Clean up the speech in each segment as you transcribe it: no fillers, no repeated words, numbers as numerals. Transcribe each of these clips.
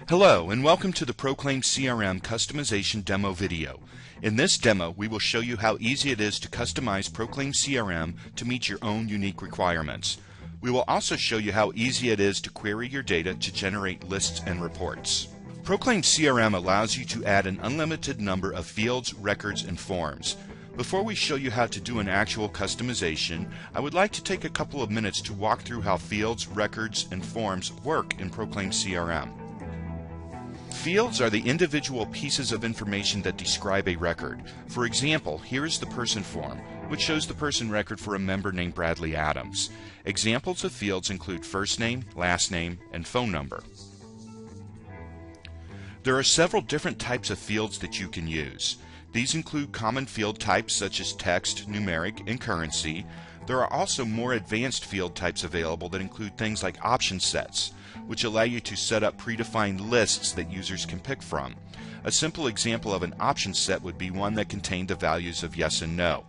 Hello and welcome to the ProclaimCRM customization demo video. In this demo we will show you how easy it is to customize ProclaimCRM to meet your own unique requirements. We will also show you how easy it is to query your data to generate lists and reports. ProclaimCRM allows you to add an unlimited number of fields, records, and forms. Before we show you how to do an actual customization, I would like to take a couple of minutes to walk through how fields, records, and forms work in ProclaimCRM. Fields are the individual pieces of information that describe a record. For example, here is the person form, which shows the person record for a member named Bradley Adams. Examples of fields include first name, last name, and phone number. There are several different types of fields that you can use. These include common field types such as text, numeric, and currency. There are also more advanced field types available that include things like option sets, which allow you to set up predefined lists that users can pick from. A simple example of an option set would be one that contained the values of yes and no.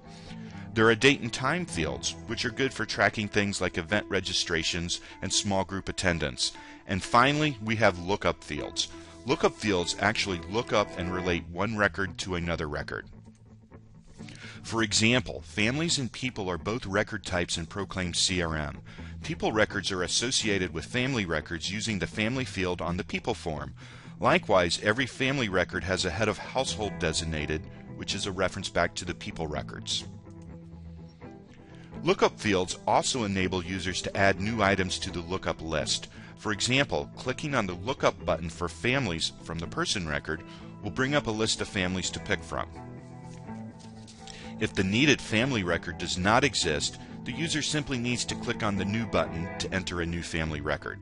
There are date and time fields, which are good for tracking things like event registrations and small group attendance. And finally, we have lookup fields. Lookup fields actually look up and relate one record to another record. For example, families and people are both record types in ProclaimCRM. People records are associated with family records using the family field on the people form. Likewise, every family record has a head of household designated, which is a reference back to the people records. Lookup fields also enable users to add new items to the lookup list. For example, clicking on the lookup button for families from the person record will bring up a list of families to pick from. If the needed family record does not exist, the user simply needs to click on the New button to enter a new family record.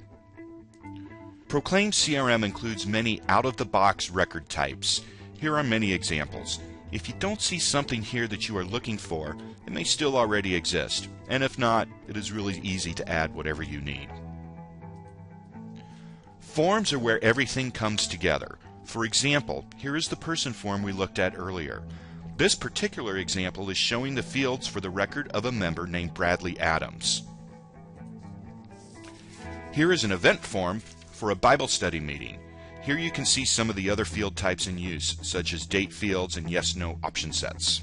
ProclaimCRM includes many out-of-the-box record types. Here are many examples. If you don't see something here that you are looking for, it may still already exist, and if not, it is really easy to add whatever you need. Forms are where everything comes together. For example, here is the person form we looked at earlier. This particular example is showing the fields for the record of a member named Bradley Adams. Here is an event form for a Bible study meeting. Here you can see some of the other field types in use, such as date fields and yes/no option sets.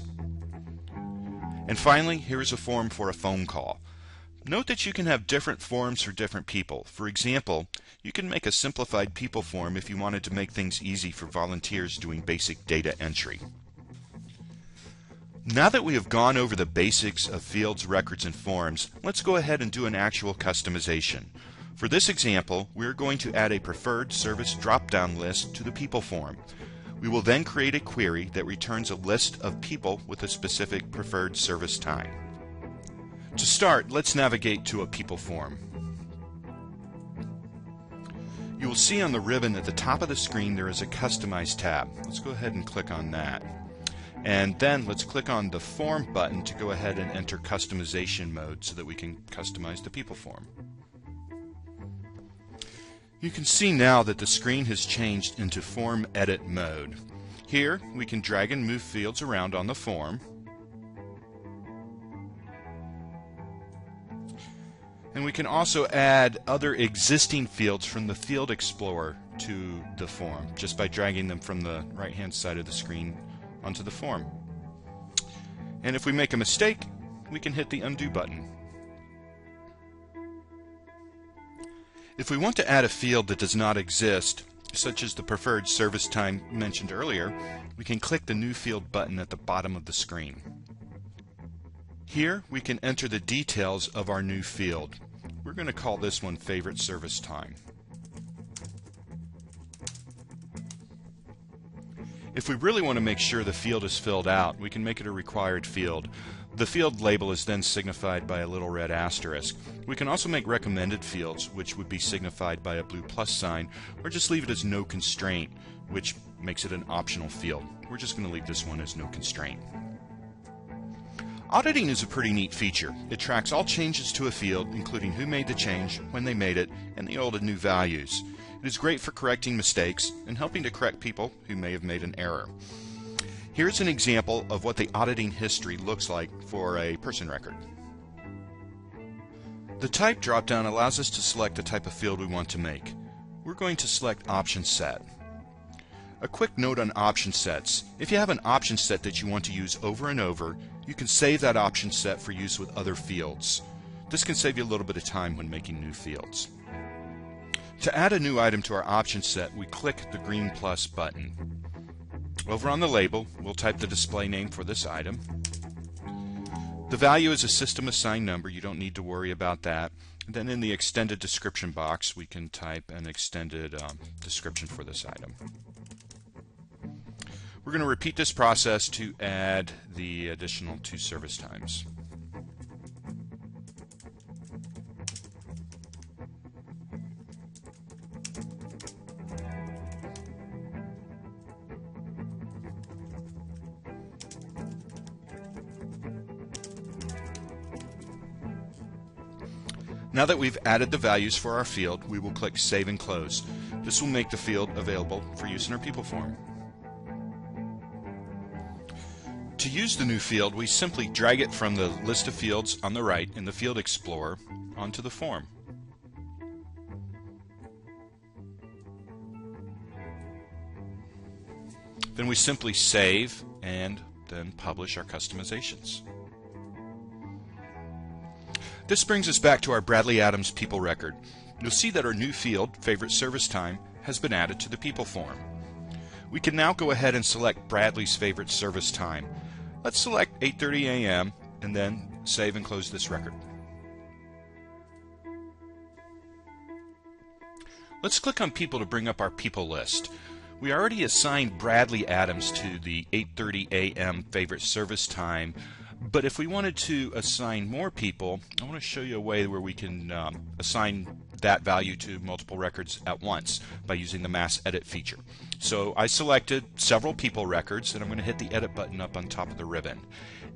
And finally, here is a form for a phone call. Note that you can have different forms for different people. For example, you can make a simplified people form if you wanted to make things easy for volunteers doing basic data entry. Now that we have gone over the basics of fields, records, and forms, let's go ahead and do an actual customization. For this example, we are going to add a preferred service drop-down list to the people form. We will then create a query that returns a list of people with a specific preferred service time. To start, let's navigate to a people form. You will see on the ribbon at the top of the screen there is a Customize tab. Let's go ahead and click on that. And then let's click on the Form button to go ahead and enter customization mode so that we can customize the people form. You can see now that the screen has changed into Form Edit mode. Here we can drag and move fields around on the form. And we can also add other existing fields from the Field Explorer to the form just by dragging them from the right-hand side of the screen onto the form. And if we make a mistake, we can hit the Undo button. If we want to add a field that does not exist, such as the preferred service time mentioned earlier, we can click the New Field button at the bottom of the screen. Here we can enter the details of our new field. We're going to call this one Favorite Service Time. If we really want to make sure the field is filled out, we can make it a required field. The field label is then signified by a little red asterisk. We can also make recommended fields, which would be signified by a blue plus sign, or just leave it as no constraint, which makes it an optional field. We're just going to leave this one as no constraint. Auditing is a pretty neat feature. It tracks all changes to a field, including who made the change, when they made it, and the old and new values. It is great for correcting mistakes and helping to correct people who may have made an error. Here's an example of what the auditing history looks like for a person record. The Type drop-down allows us to select the type of field we want to make. we're going to select Option Set. A quick note on option sets. If you have an option set that you want to use over and over, you can save that option set for use with other fields. This can save you a little bit of time when making new fields. To add a new item to our option set, we click the green plus button. Over on the label, we'll type the display name for this item. The value is a system assigned number. You don't need to worry about that. And then in the extended description box, we can type an extended description for this item. We're going to repeat this process to add the additional 2 service times. Now that we've added the values for our field, we will click Save and Close. This will make the field available for use in our people form. To use the new field, we simply drag it from the list of fields on the right in the Field Explorer onto the form. Then we simply save and then publish our customizations. This brings us back to our Bradley Adams people record. You'll see that our new field, Favorite Service Time, has been added to the people form. We can now go ahead and select Bradley's favorite service time. Let's select 8:30 a.m. and then save and close this record. Let's click on People to bring up our people list. We already assigned Bradley Adams to the 8:30 a.m. favorite service time, but if we wanted to assign more people, I want to show you a way where we can assign that value to multiple records at once by using the Mass Edit feature. So I selected several people records, and I'm going to hit the Edit button up on top of the ribbon.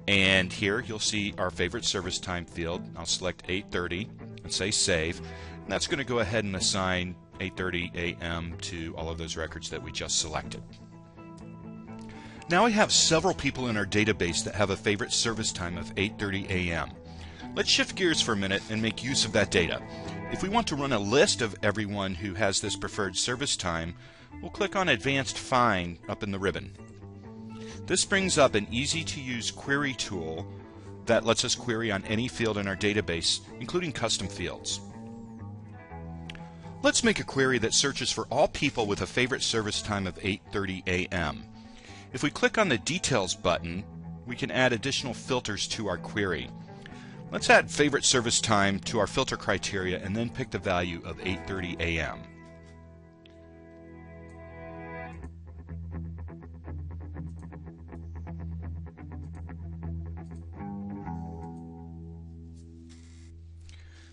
And here you'll see our favorite service time field. I'll select 8:30 and say Save. And that's going to go ahead and assign 8:30 a.m. to all of those records that we just selected. Now we have several people in our database that have a favorite service time of 8:30 a.m. Let's shift gears for a minute and make use of that data. If we want to run a list of everyone who has this preferred service time, we'll click on Advanced Find up in the ribbon. This brings up an easy-to-use query tool that lets us query on any field in our database, including custom fields. Let's make a query that searches for all people with a favorite service time of 8:30 a.m. If we click on the Details button, we can add additional filters to our query. Let's add favorite service time to our filter criteria and then pick the value of 8:30 a.m.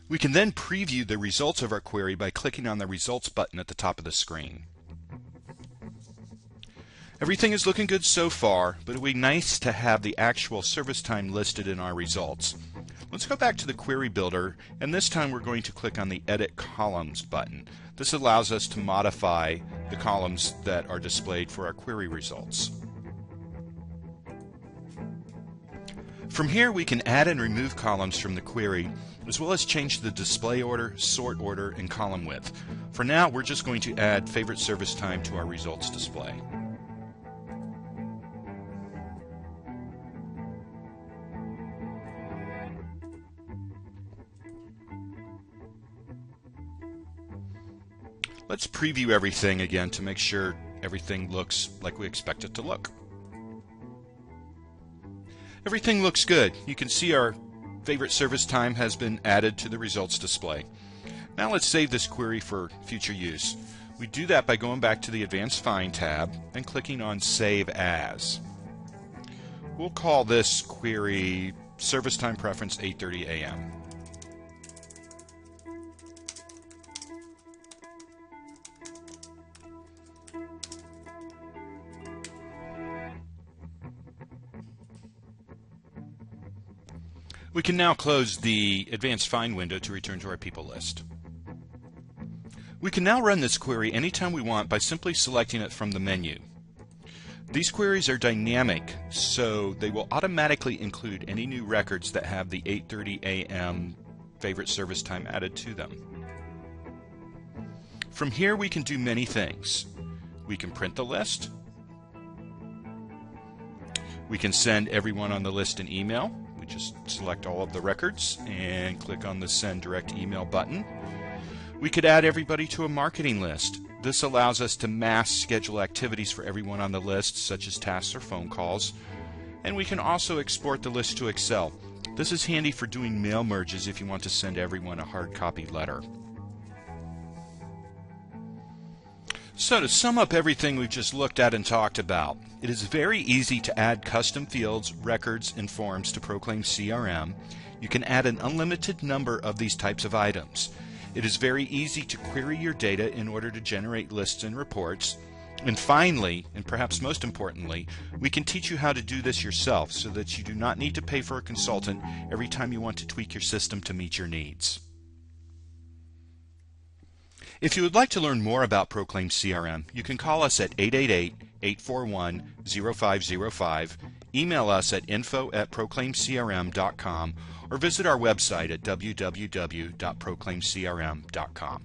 We can then preview the results of our query by clicking on the Results button at the top of the screen. Everything is looking good so far, but it would be nice to have the actual service time listed in our results. Let's go back to the Query Builder, and this time we're going to click on the Edit Columns button. This allows us to modify the columns that are displayed for our query results. From here we can add and remove columns from the query, as well as change the display order, sort order, and column width. For now, we're just going to add favorite service time to our results display. Let's preview everything again to make sure everything looks like we expect it to look. Everything looks good. You can see our favorite service time has been added to the results display. Now let's save this query for future use. We do that by going back to the Advanced Find tab and clicking on Save As. We'll call this query Service Time Preference 8:30 a.m. We can now close the Advanced Find window to return to our people list. We can now run this query anytime we want by simply selecting it from the menu. These queries are dynamic, so they will automatically include any new records that have the 8:30 a.m. favorite service time added to them. From here we can do many things. We can print the list. We can send everyone on the list an email. We just select all of the records and click on the Send Direct Email button. We could add everybody to a marketing list. This allows us to mass schedule activities for everyone on the list, such as tasks or phone calls. And we can also export the list to Excel. This is handy for doing mail merges if you want to send everyone a hard copy letter. So to sum up everything we've just looked at and talked about, it is very easy to add custom fields, records, and forms to ProclaimCRM. You can add an unlimited number of these types of items. It is very easy to query your data in order to generate lists and reports. And finally, and perhaps most importantly, we can teach you how to do this yourself so that you do not need to pay for a consultant every time you want to tweak your system to meet your needs. If you would like to learn more about ProclaimCRM, you can call us at 888-841-0505, email us at info@proclaimcrm.com, or visit our website at www.proclaimcrm.com.